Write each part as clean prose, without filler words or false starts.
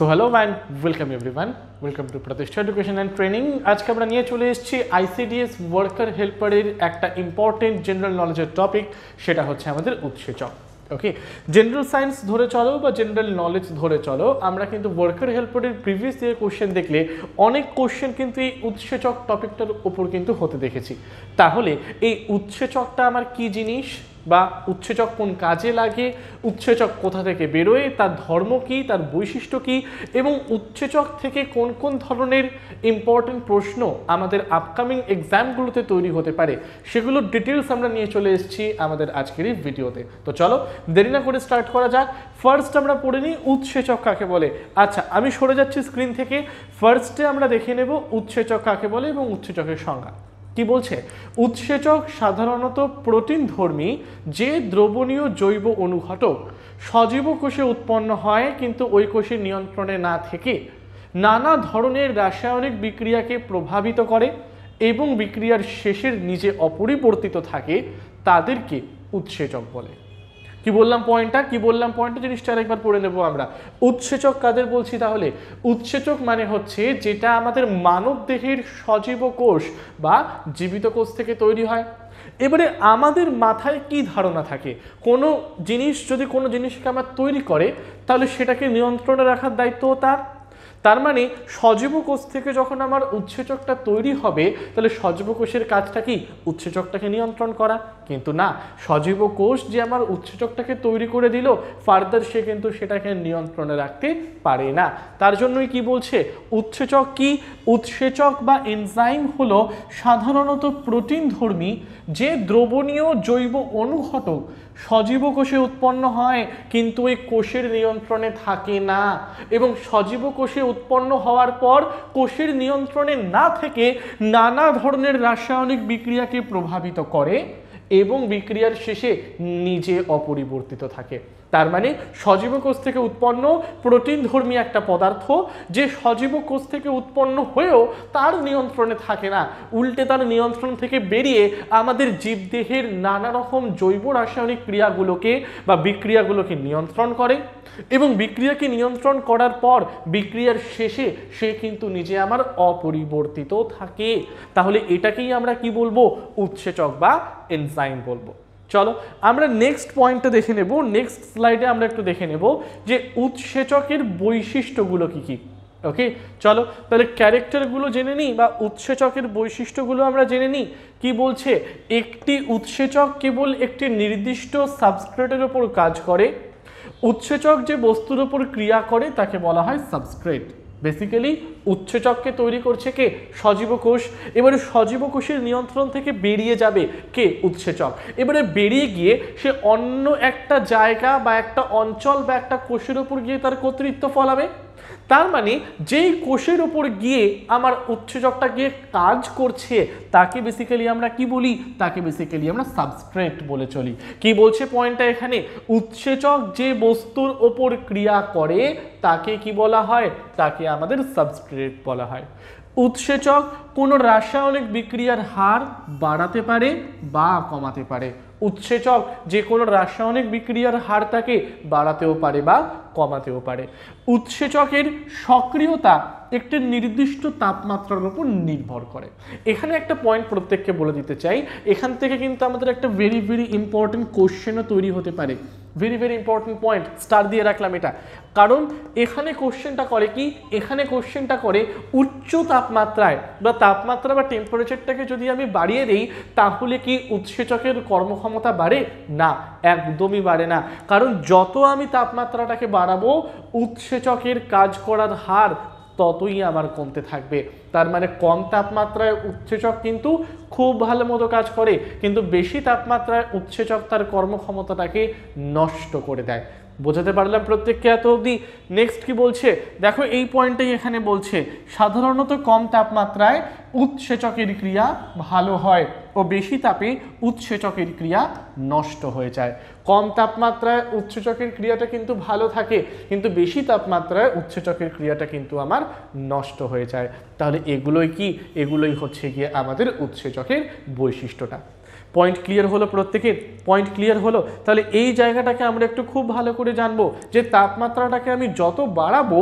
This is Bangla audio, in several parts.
So hello and welcome everyone, welcome to প্রতিষ্ঠা এডুকেশন অ্যান্ড ট্রেনিং। আজকে আমরা নিয়ে চলে এসেছি আইসিডিএস ওয়ার্কার হেল্পারের একটা ইম্পর্টেন্ট জেনারেল নলেজের টপিক, সেটা হচ্ছে আমাদের উৎসেচক। ওকে, জেনারেল সায়েন্স ধরে চলো বা জেনারেল নলেজ ধরে চলো, আমরা কিন্তু ওয়ার্কার হেল্পারের প্রিভিয়াস ইয়ার কোশ্চেন দেখলে অনেক কোশ্চেন কিন্তু এই উৎসেচক টপিকটার উপর কিন্তু হতে দেখেছি। তাহলে এই উৎসেচকটা আমার কি জিনিস বা উৎসেচক কোন কাজে লাগে, উৎসেচক কোথা থেকে বেরোয়, তার ধর্ম কী, তার বৈশিষ্ট্য কী, এবং উৎসেচক থেকে কোন কোন ধরনের ইম্পর্টেন্ট প্রশ্ন আমাদের আপকামিং এক্সামগুলোতে তৈরি হতে পারে, সেগুলোর ডিটেলস আমরা নিয়ে চলে এসেছি আমাদের আজকের এই ভিডিওতে। তো চলো দেরি না করে স্টার্ট করা যাক। ফার্স্ট আমরা পড়ে নিই উৎসেচক কাকে বলে। আচ্ছা, আমি সরে যাচ্ছি স্ক্রিন থেকে। ফার্স্টে আমরা দেখে নেব উৎসেচক কাকে বলে এবং উৎসেচকের সংজ্ঞা কি বলছে। উৎসেচক সাধারণত প্রোটিনধর্মী যে দ্রবণীয় জৈব অনুঘটক সজীব কোষে উৎপন্ন হয় কিন্তু ওই কোষের নিয়ন্ত্রণে না থেকে নানা ধরনের রাসায়নিক বিক্রিয়াকে প্রভাবিত করে এবং বিক্রিয়ার শেষের নিজে অপরিবর্তিত থাকে, তাদেরকে উৎসেচক বলে। কি বললাম পয়েন্টটা জিনিসটা আরেকবার পড়ে নেব আমরা। উৎসেচক কাদের বলছি তাহলে? উৎসেচক মানে হচ্ছে যেটা আমাদের মানব দেহের সজীব কোষ বা জীবিত কোষ থেকে তৈরি হয়। এবারে আমাদের মাথায় কি ধারণা থাকে, কোনো জিনিস যদি কোনো জিনিসকে আমার তৈরি করে তাহলে সেটাকে নিয়ন্ত্রণে রাখার দায়িত্ব তার মানে সজীব কোষ থেকে যখন আমার উৎসেচকটা তৈরি হবে তাহলে সজীব কোষের কাজটা কি? উৎসেচকটাকে নিয়ন্ত্রণ করা। কিন্তু না, সজীব কোষ যে আমার উৎসেচকটাকে তৈরি করে দিল, ফার্দার সে কিন্তু সেটাকে নিয়ন্ত্রণে রাখতে পারে না। তার জন্যই কি বলছে উৎসেচক কি? উৎসেচক বা এনজাইম হলো সাধারণত প্রোটিনধর্মী যে দ্রবণীয় জৈব অনুঘটক সজীব কোষে উৎপন্ন হয় কিন্তু ওই কোষের নিয়ন্ত্রণে থাকে না, এবং সজীব কোষে উৎপন্ন হওয়ার পর কোষের নিয়ন্ত্রণে না থেকে নানা ধরনের রাসায়নিক বিক্রিয়াকে প্রভাবিত করে এবং বিক্রিয়ার শেষে নিজে অপরিবর্তিত থাকে। তার মানে সজীব কোষ থেকে উৎপন্ন প্রোটিনধর্মী একটা পদার্থ যে সজীব কোষ থেকে উৎপন্ন হয়েও তার নিয়ন্ত্রণে থাকে না, উল্টে তার নিয়ন্ত্রণ থেকে বেরিয়ে আমাদের জীবদেহের নানা রকম জৈব রাসায়নিক ক্রিয়াগুলোকে বা বিক্রিয়াগুলোকে নিয়ন্ত্রণ করে এবং বিক্রিয়াকে নিয়ন্ত্রণ করার পর বিক্রিয়ার শেষে সে কিন্তু নিজে আমার অপরিবর্তিত থাকে। তাহলে এটাকেই আমরা কি বলবো? উৎসেচক বা এনজাইম বলবো। চলো আমরা নেক্সট পয়েন্টটা দেখে নেব। নেক্সট স্লাইডে আমরা একটু দেখে নেব যে উৎসেচকের বৈশিষ্ট্যগুলো কি কি। ওকে, চলো তাহলে ক্যারেক্টারগুলো জেনে নিই বা উৎসেচকের বৈশিষ্ট্যগুলো আমরা জেনে নিই। কি বলছে? একটি উৎসেচক কেবল একটি নির্দিষ্ট সাবস্ট্রেটের উপর কাজ করে। উৎসেচক যে বস্তুর উপর ক্রিয়া করে তাকে বলা হয় সাবস্ট্রেট। বেসিক্যালি উৎসেচককে তৈরি করছে কে? সজীব কোষ। এবারে সজীব কোষের নিয়ন্ত্রণ থেকে বেরিয়ে যাবে কে? উৎসেচক। এবারে বেরিয়ে গিয়ে সে অন্য একটা জায়গা বা একটা অঞ্চল বা একটা কোষের উপর গিয়ে তার কর্তৃত্ব ফলাবে। তার মানে যেই কোষের উপর গিয়ে আমার উৎসেচকটা গিয়ে কাজ করছে তাকে বেসিক্যালি আমরা কি বলি? তাকে বেসিক্যালি আমরা সাবস্ট্রেট বলে চলি। কি বলছে পয়েন্টটা এখানে? উৎসেচক যে বস্তুর ওপর ক্রিয়া করে তাকে কি বলা হয়? তাকে আমাদের সাবস্ট্রেট বলা হয়। উৎসেচক কোনো রাসায়নিক বিক্রিয়ার হার বাড়াতে পারে বা কমাতে পারে। উৎসেচক যে কোনো রাসায়নিক বিক্রিয়ার হারটাকে বাড়াতেও পারে বা কমাতেও পারে। উৎসেচকের সক্রিয়তা একটি নির্দিষ্ট তাপমাত্রার উপর নির্ভর করে। এখানে একটা পয়েন্ট প্রত্যেককে বলে দিতে চাই, এখান থেকে কিন্তু আমাদের একটা ভেরি ভেরি ইম্পর্টেন্ট কোশ্চেনও তৈরি হতে পারে। Very very important point, star দিয়ে রাখলাম এটা, কারণ এখানে কোশ্চেনটা করে কি? এখানে কোশ্চেনটা করে উচ্চ তাপমাত্রায় বা তাপমাত্রা বা টেম্পারেচারটাকে যদি আমি বাড়িয়ে দিই তাহলে কি উৎসেচকের কর্মক্ষমতা বাড়ে? না, একদমই বাড়ে না। কারণ যত আমি তাপমাত্রাটাকে বাড়াবো উৎসেচকের কাজ করার হার ততই আমার কমতে থাকবে। তার মানে কম তাপমাত্রায় উৎসেচক কিন্তু খুব ভালো মতো কাজ করে, কিন্তু বেশি তাপমাত্রায় উৎসেচক তার কর্মক্ষমতাটাকে নষ্ট করে দেয়। বোঝাতে পারলাম প্রত্যেককে এত অবধি? নেক্সট কি বলছে দেখো, এই পয়েন্টটাই এখানে বলছে সাধারণত কম তাপমাত্রায় উৎসেচকের ক্রিয়া ভালো হয় ও বেশি তাপে উৎসেচকের ক্রিয়া নষ্ট হয়ে যায়। কম তাপমাত্রায় উৎসেচকের ক্রিয়াটা কিন্তু ভালো থাকে, কিন্তু বেশি তাপমাত্রায় উৎসেচকের ক্রিয়াটা কিন্তু আমার নষ্ট হয়ে যায়। তাহলে এগুলোই কি? এগুলোই হচ্ছে গিয়ে আমাদের উৎসেচকের বৈশিষ্ট্যটা। পয়েন্ট ক্লিয়ার হলো প্রত্যেকের? পয়েন্ট ক্লিয়ার হলো? তাহলে এই জায়গাটাকে আমরা একটু খুব ভালো করে জানবো যে তাপমাত্রাটাকে আমি যত বাড়াবো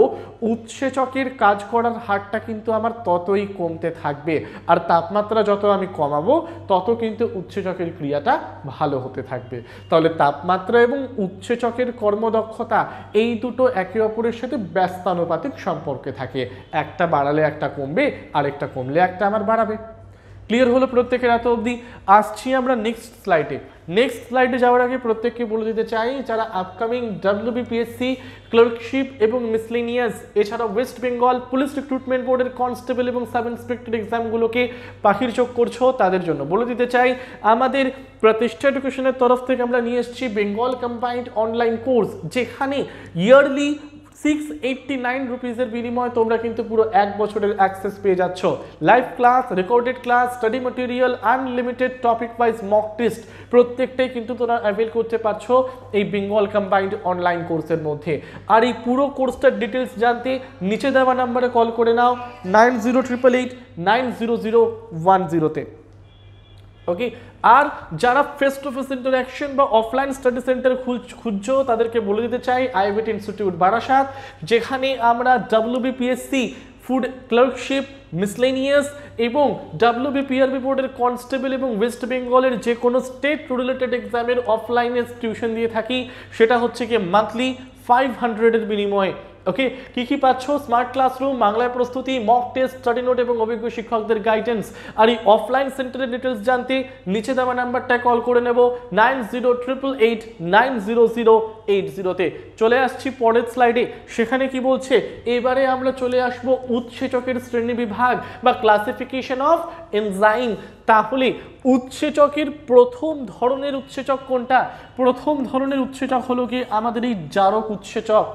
উৎসেচকের কাজ করার হারটা কিন্তু আমার ততই কমতে থাকবে, আর তাপমাত্রা যত আমি কমাবো তত কিন্তু উৎসেচকের ক্রিয়াটা ভালো হতে থাকবে। তাহলে তাপমাত্রা এবং উৎসেচকের কর্মদক্ষতা এই দুটো একে অপরের সাথে ব্যস্তানুপাতিক সম্পর্কে থাকে, একটা বাড়ালে একটা কমবে, আরেকটা কমলে একটা আমার বাড়াবে। ক্লিয়ার হলো প্রত্যেকের এত অবধি? আসছি আমরা নেক্সট স্লাইডে। নেক্সট স্লাইডে যাওয়ার আগে প্রত্যেককে বলে দিতে চাই, যারা আপকামিং WBPSC ক্লার্কশিপ এবং মিসলেনিয়াস এছাড়াও ওয়েস্ট বেঙ্গল পুলিশ রিক্রুটমেন্ট বোর্ডের কনস্টেবল এবং সাব ইন্সপেক্টর এক্সামগুলোকে পাখির চোখ করছো, তাদের জন্য বলে দিতে চাই আমাদের প্রতিষ্ঠা এডুকেশনের তরফ থেকে আমরা নিয়ে এসেছি বেঙ্গল কম্বাইন্ড অনলাইন কোর্স, যেখানে ইয়ারলি 689 রুপিসের বিনিময়ে তোমরা কিন্তু পুরো 1 বছরের অ্যাক্সেস পেয়ে যাচ্ছ। Live class, recorded class, study material, unlimited topic wise mock test প্রত্যেকটাই কিন্তু তোমরা অ্যাভেল করতে পারছো এই বেঙ্গল কম্বাইন্ড অনলাইন কোর্সের মধ্যে। আর এই পুরো কোর্সটার ডিটেলস জানতে নিচে দেওয়া নাম্বারে কল করে নাও 9088890010 ওকে। আর যারা ফেস টু ফেস ইন্টারাকশন বা অফলাইন স্টাডি সেন্টার খুঁজছো তাদেরকে বলে দিতে চাই আইবিট ইনস্টিটিউট বারাসাত, যেখানে আমরা WBPSC ফুড ক্লার্কশিপ, মিসলেনিয়াস এবং WBPRB বোর্ডের কনস্টেবল এবং ওয়েস্ট বেঙ্গলের যে কোনো স্টেট রিলেটেড এক্সামের অফলাইনে টিউশন দিয়ে থাকি। সেটা হচ্ছে কি মান্থলি 500-এর বিনিময়ে। ওকে, কি পাচ্ছ? স্মার্ট ক্লাসরুম, বাংলায় প্রস্তুতি, মক টেস্ট, স্টাডি নোট এবং অভিজ্ঞ শিক্ষকদের গাইডেন্স। আর এই অফলাইন সেন্টারের ডিটেলস জানতে নিচে দেওয়া নাম্বারটায় কল করে নেব 9088890080-তে। চলে আসছি পরের স্লাইডে, সেখানে কি বলছে এবারে আমরা চলে আসব উৎসেচকের শ্রেণী বিভাগ বা ক্লাসিফিকেশন অফ এনজাইম। তাহলে উৎসেচকের প্রথম ধরনের উৎসেচক কোনটা? প্রথম ধরনের উৎসেচক হলো কি আমাদের এই জারক উৎসেচক।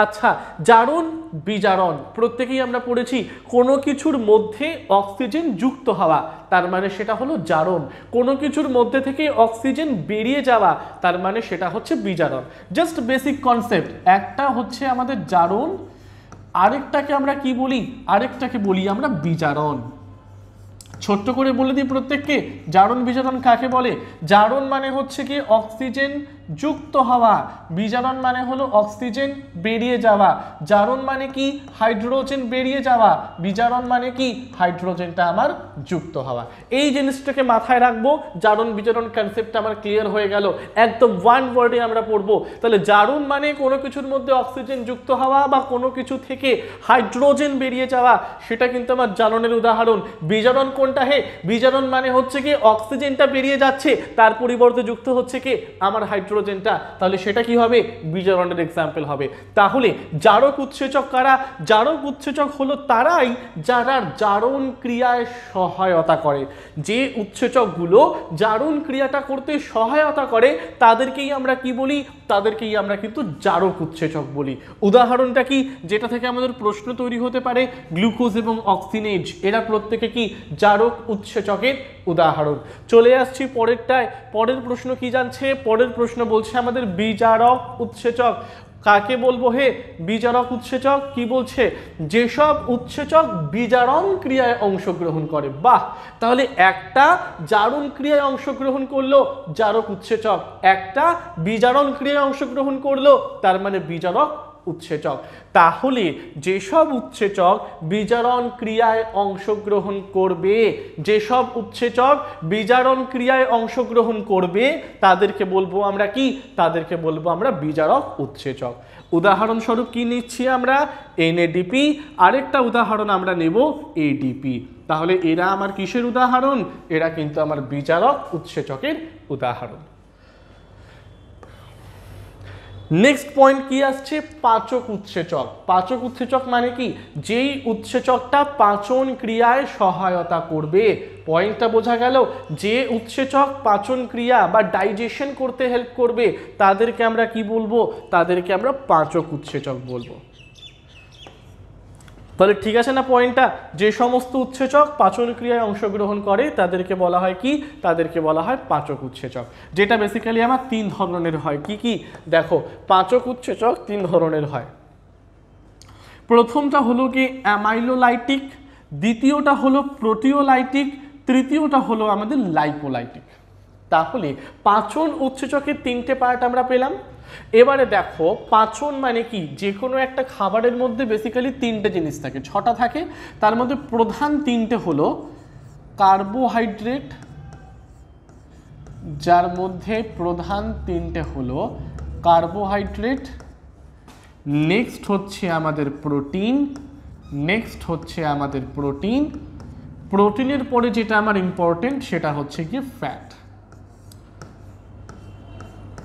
আচ্ছা, জারণ বিজারণ প্রত্যেকেই আমরা পড়েছি, কোনো কিছুর মধ্যে অক্সিজেন যুক্ত হওয়া তার মানে সেটা হলো জারণ, কোনো কিছুর মধ্যে থেকে অক্সিজেন বেরিয়ে যাওয়া তার মানে সেটা হচ্ছে বিজারণ। জাস্ট বেসিক কনসেপ্ট, একটা হচ্ছে আমাদের জারণ, আরেকটাকে আমরা কি বলি? আরেকটাকে বলি আমরা বিজারণ। ছোট্ট করে বলে দিই প্রত্যেককে, জারণ বিজারণ কাকে বলে? জারণ মানে হচ্ছে কি অক্সিজেন যুক্ত হওয়া, বিজারণ মানে হলো অক্সিজেন বেরিয়ে যাওয়া। জারণ মানে কি হাইড্রোজেন বেরিয়ে যাওয়া, বিজারণ মানে কি হাইড্রোজেনটা আমার যুক্ত হওয়া। এই জিনিসটাকে মাথায় রাখবো, জারণ বিজারণ কনসেপ্টটা আমার ক্লিয়ার হয়ে গেল, একদম ওয়ান ওয়ার্ডে আমরা পড়বো। তাহলে জারণ মানে কোনো কিছুর মধ্যে অক্সিজেন যুক্ত হওয়া বা কোনো কিছু থেকে হাইড্রোজেন বেরিয়ে যাওয়া, সেটা কিন্তু আমার জারণের উদাহরণ। বিজারণ কোনটা হে? বিজারণ মানে হচ্ছে কি অক্সিজেনটা বেরিয়ে যাচ্ছে, তার পরিবর্তে যুক্ত হচ্ছে কি আমার হাইড্রোজেনটা, তাহলে সেটা কি হবে? বিজারণের এক্সাম্পল হবে। তাহলে জারক উৎসেচক কারা? জারক উৎসেচক হলো তারাই যারা জারণ ক্রিয়ায় সহায়তা করে। যে উৎসেচকগুলো জারণ ক্রিয়াটা করতে সহায়তা করে তাদেরকেই আমরা কি বলি? তাদেরকেই আমরা কিন্তু জারক উৎসেচক বলি। উদাহরণটা কি যেটা থেকে আমাদের প্রশ্ন তৈরি হতে পারে? গ্লুকোজ এবং অক্সিনেজ, এরা প্রত্যেকে কি জারক উৎসেচকের উদাহরণ। চলে আসছি পরেরটায়। পরের প্রশ্ন কি জানছে? পরের প্রশ্ন বলছে আমাদের বিজারক উৎসেচক। কাকে বলবো হে? বিজারক উৎসেচক। কি বলছে? যেসব উৎসেচক বিজারণ ক্রিয়ায় অংশগ্রহণ করে। বাহ, তাহলে একটা জারণ ক্রিয়ায় অংশগ্রহণ করলো জারক উৎসেচক, একটা বিজারণ ক্রিয়ায় অংশগ্রহণ করলো তার মানে বিজারক উৎসেচক। তাহলে যেসব উৎসেচক বিজারণ ক্রিয়ায় অংশগ্রহণ করবে, যেসব উৎসেচক বিজারণ ক্রিয়ায় অংশগ্রহণ করবে তাদেরকে বলবো আমরা কি? তাদেরকে বলবো আমরা বিজারক উৎসেচক। উদাহরণস্বরূপ কি নিচ্ছি আমরা? NADP, আরেকটা উদাহরণ আমরা নেব ADP। তাহলে এরা আমার কিসের উদাহরণ? এরা কিন্তু আমার বিজারক উৎসেচকের উদাহরণ। নেক্সট পয়েন্ট কি আসছে? পাচক উৎসেচক। পাচক উৎসেচক মানে কি? যেই উৎসেচকটা পাচন ক্রিয়ায় সহায়তা করবে। পয়েন্টটা বোঝা গেল? যে উৎসেচক পাচন ক্রিয়া বা ডাইজেশন করতে হেল্প করবে তাদেরকে আমরা কি বলবো? তাদেরকে আমরা পাচক উৎসেচক বলবো। তাহলে ঠিক আছে না পয়েন্টটা? যে সমস্ত উৎসেচক পাচন ক্রিয়ায় অংশগ্রহণ করে তাদেরকে বলা হয় কি? তাদেরকে বলা হয় পাচক উৎসেচক, যেটা বেসিক্যালি আমার 3 ধরনের হয়। কি কি? দেখো, পাচক উৎসেচক 3 ধরনের হয়। প্রথমটা হলো কি অ্যামাইলোলাইটিক, দ্বিতীয়টা হলো প্রোটিওলাইটিক, তৃতীয়টা হলো আমাদের লাইপোলাইটিক। তাহলে পাচন উৎসেচকের 3টে পার্ট আমরা পেলাম। এবারে দেখো পাচন মানে কি, যে কোনো একটা খাবারের মধ্যে বেসিক্যালি 3টে জিনিস থাকে, 6টা থাকে, তার মধ্যে প্রধান 3টে হলো কার্বোহাইড্রেট, যার মধ্যে প্রধান 3টে হলো কার্বোহাইড্রেট, নেক্সট হচ্ছে আমাদের প্রোটিন, প্রোটিনের পরে যেটা আমার ইম্পর্টেন্ট সেটা হচ্ছে কি ফ্যাট।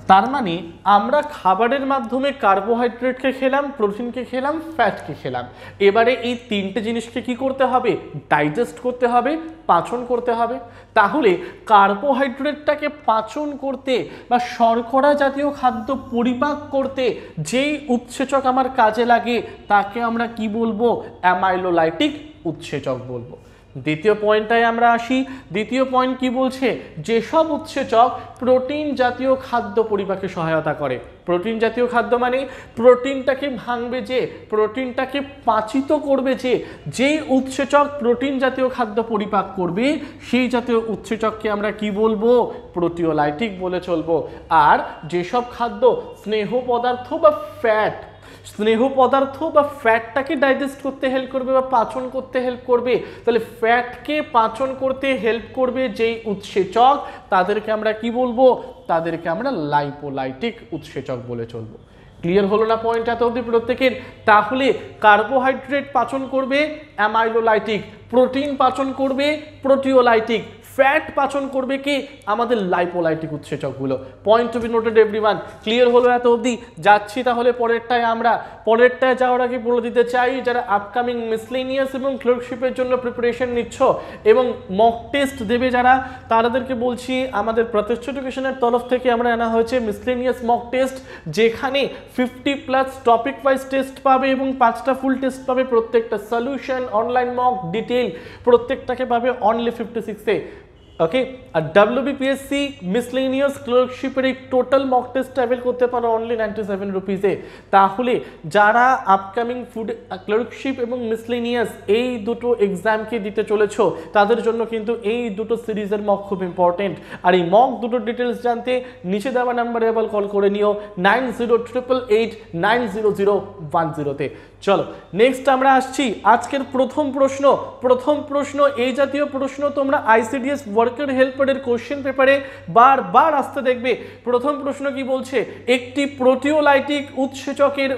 তার মানে আমরা খাবারের মাধ্যমে কার্বোহাইড্রেটকে খেলাম, প্রোটিনকে খেলাম, ফ্যাটকে খেলাম। এবারে এই 3টে জিনিসকে কি করতে হবে? ডাইজেস্ট করতে হবে, পাচন করতে হবে। তাহলে কার্বোহাইড্রেটটাকে পাচন করতে বা শর্করা জাতীয় খাদ্য পরিপাক করতে যেই উৎসেচক আমার কাজে লাগে তাকে আমরা কি বলবো? অ্যামাইলোলাইটিক উৎসেচক বলবো। দ্বিতীয় পয়েন্টটায় আমরা আসি। দ্বিতীয় পয়েন্ট কি বলছে? যেসব উৎসেচক প্রোটিন জাতীয় খাদ্য পরিপাকে সহায়তা করে। প্রোটিন জাতীয় খাদ্য মানে প্রোটিনটাকে ভাঙবে যে, প্রোটিনটাকে পাচিত করবে যে, যেই উৎসেচক প্রোটিন জাতীয় খাদ্য পরিপাক করবে সেই জাতীয় উৎসেচককে আমরা কি বলবো? প্রোটিওলাইটিক বলে চলবো। আর যেসব খাদ্য স্নেহ পদার্থ বা ফ্যাটটাকে ডাইজেস্ট করতে হেল্প করবে বা পাচন করতে হেল্প করবে, তাহলে ফ্যাটকে পাচন করতে হেল্প করবে যেই উৎসেচক তাদেরকে আমরা কি বলবো? তাদেরকে আমরা লাইপোলাইটিক উৎসেচক বলে চলবো। ক্লিয়ার হলো না পয়েন্ট এত অবধি প্রত্যেকের? তাহলে কার্বোহাইড্রেট পাচন করবে অ্যামাইলোলাইটিক, প্রোটিন পাচন করবে প্রোটিওলাইটিক, ফ্যাট পাচন করবে কি? আমাদের লাইপোলাইটিক উৎসেচকগুলো। Point to be noted everyone. Clear হলো এত অবধি? যাচ্ছি তাহলে পরেরটায়। আমরা পরেরটায় যাওয়ার আগে বলে দিতে চাই, যারা আপকামিং মিসলেনিয়াস এবং ক্লার্কশিপের জন্য প্রিপারেশন নিচ্ছ এবং মক টেস্ট দেবে যারা, তাদেরকে বলছি আমাদের প্রতিষ্ঠা এডুকেশনের তরফ থেকে আমরা আনা হয়েছে মিসলেনিয়াস মক টেস্ট, যেখানে 50+ টপিক ওয়াইজ টেস্ট পাবে এবং 5টা ফুল টেস্ট পাবে। প্রত্যেকটা সলিউশন, অনলাইন মক, ডিটেল প্রত্যেকটাকে পাবে অনলি 56-এ। ওকে, আর WBPSC মিসলেনিয়াস ক্লার্কশিপের এই টোটাল মক টেস্ট অ্যাভেল করতে পারো অনলি 97 রুপিসে। তাহলে যারা আপকামিং ফুড ক্লার্কশিপ এবং মিসলেনিয়াস এই দুটো এক্সামকে দিতে চলেছো তাদের জন্য কিন্তু এই দুটো সিরিজের মক খুব ইম্পর্টেন্ট। আর এই মক দুটোর ডিটেলস জানতে নিচে দেওয়া নাম্বারে আবার কল করে নিও 9088890010-তে। চলো নেক্সট আমরা আসছি আজকের প্রথম প্রশ্ন। এই জাতীয় প্রশ্ন তোমরা ICDS ওয়ার্কার হেল্পারের কোশ্চেন পেপারে বারবার আসতে দেখবে। প্রথম প্রশ্ন কি বলছে? একটি প্রোটিওলাইটিক উৎসেচকের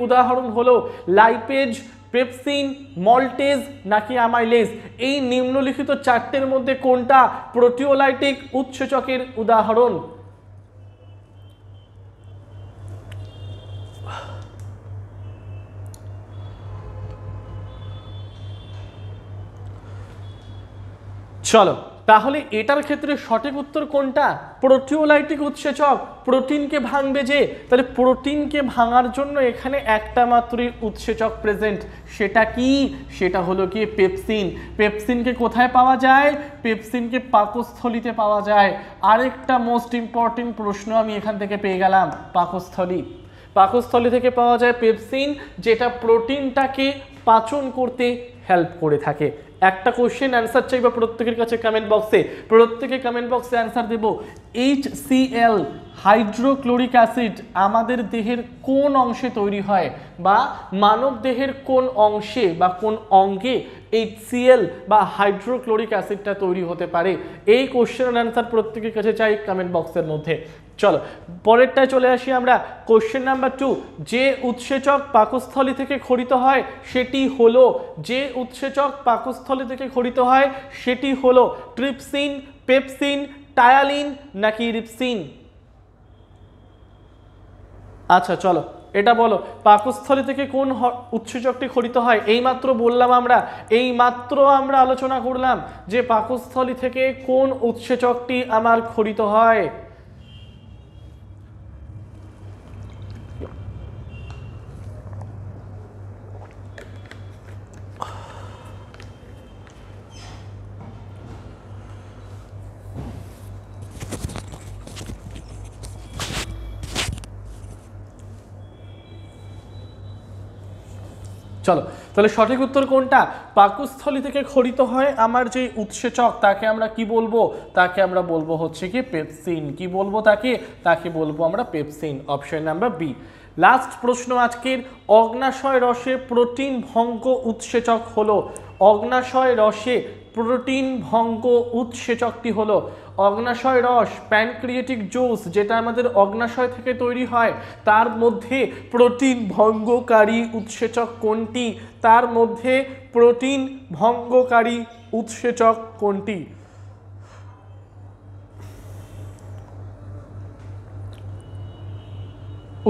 উদাহরণ হলো লাইপেজ, পেপসিন, মল্টেজ নাকি অ্যামাইলেজ। এই নিম্নলিখিত 4টের মধ্যে কোনটা প্রোটিওলাইটিক উৎসেচকের উদাহরণ? চলো তাহলে এটার ক্ষেত্রে সঠিক উত্তর কোনটা? প্রোটিওলাইটিক উৎসেচক প্রোটিনকে ভাঙবে যে, তাহলে প্রোটিনকে ভাঙার জন্য এখানে একটা মাত্রই উৎসেচক প্রেজেন্ট। সেটা কি? সেটা হলো কি পেপসিন। পেপসিনকে কোথায় পাওয়া যায়? পেপসিনকে পাকস্থলীতে পাওয়া যায়। আরেকটা মোস্ট ইম্পর্টেন্ট প্রশ্ন আমি এখান থেকে পেয়ে গেলাম, পাকস্থলী থেকে পাওয়া যায় পেপসিন, যেটা প্রোটিনটাকে পাচন করতে হেল্প করে থাকে। একটা কোশ্চেন অ্যান্সার চাইবা প্রত্যেকের কাছে কমেন্ট বক্সে, প্রত্যেকে কমেন্ট বক্সে অ্যান্সার দেব। HCl হাইড্রোক্লোরিক অ্যাসিড আমাদের দেহের কোন অংশে তৈরি হয়, বা মানব দেহের কোন অংশে বা কোন অঙ্গে HCl বা হাইড্রোক্লোরিক অ্যাসিডটা তৈরি হতে পারে? এই কোশ্চেনের অ্যান্সার প্রত্যেকের কাছে চাই কমেন্ট বক্সের মধ্যে। চলো পরেরটায় চলে আসি আমরা। কোশ্চেন নাম্বার 2, যে উৎসেচক পাকস্থলী থেকে খরিত হয় সেটি হলো ট্রিপসিন, পেপসিন, টায়ালিন নাকি রিপসিন? আচ্ছা চলো এটা বলো, পাকস্থলী থেকে কোন উৎসেচকটি খরিত হয়? এইমাত্র বললাম আমরা আলোচনা করলাম যে পাকস্থলী থেকে কোন উৎসেচকটি আমার খরিত হয়। চলো তাহলে সঠিক উত্তর কোনটা? পাকস্থলী থেকে ক্ষরিত হয় আমার যে উৎসেচক তাকে আমরা কি বলবো? তাকে আমরা বলবো হচ্ছে কি পেপসিন। কি বলবো তাকে? তাকে বলবো আমরা pepsin. Option number B. Last প্রশ্ন আজকের, অগ্নাশয় রসে প্রোটিন ভঙ্গ উৎসেচক হলো, অগ্নাশয় রসে প্রোটিন ভঙ্গ উৎসেচকটি হলো, অগ্নাশয় রস প্যানক্রিয়েটিক জুস যেটা আমাদের অগ্নাশয় থেকে তৈরি হয়, তার মধ্যে প্রোটিন ভঙ্গকারী উৎসেচক কোনটি? তার মধ্যে প্রোটিন ভঙ্গকারী উৎসেচক কোনটি?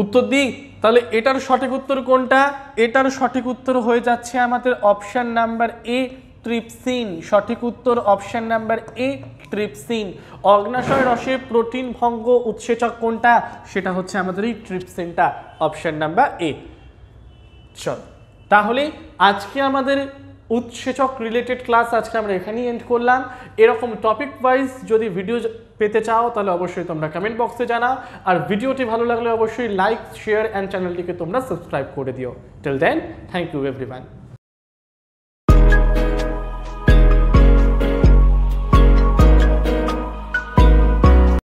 উত্তর দিই তাহলে এটার সঠিক উত্তর কোনটা? এটার সঠিক উত্তর হয়ে যাচ্ছে আমাদের অপশন নাম্বার এ, ট্রিপসিন। সঠিক উত্তর অপশন নাম্বার এ, ট্রিপসিন। অগ্নাশয় রসে প্রোটিন ভঙ্গ উৎসেচক কোনটা? সেটা হচ্ছে আমাদের এই ট্রিপসিনটা। Option number A. চল তাহলে আজকে আমাদের উৎসেচক রিলেটেড ক্লাস আজকে আমরা এখানেই এন্ড করলাম। এরকম টপিক ওয়াইজ যদি ভিডিও পেতে চাও তাহলে অবশ্যই তোমরা কমেন্ট বক্সে জানাও, আর ভিডিওটি ভালো লাগলে অবশ্যই লাইক, শেয়ার অ্যান্ড চ্যানেলটিকে তোমরা সাবস্ক্রাইব করে দিও। Till then, thank you everyone.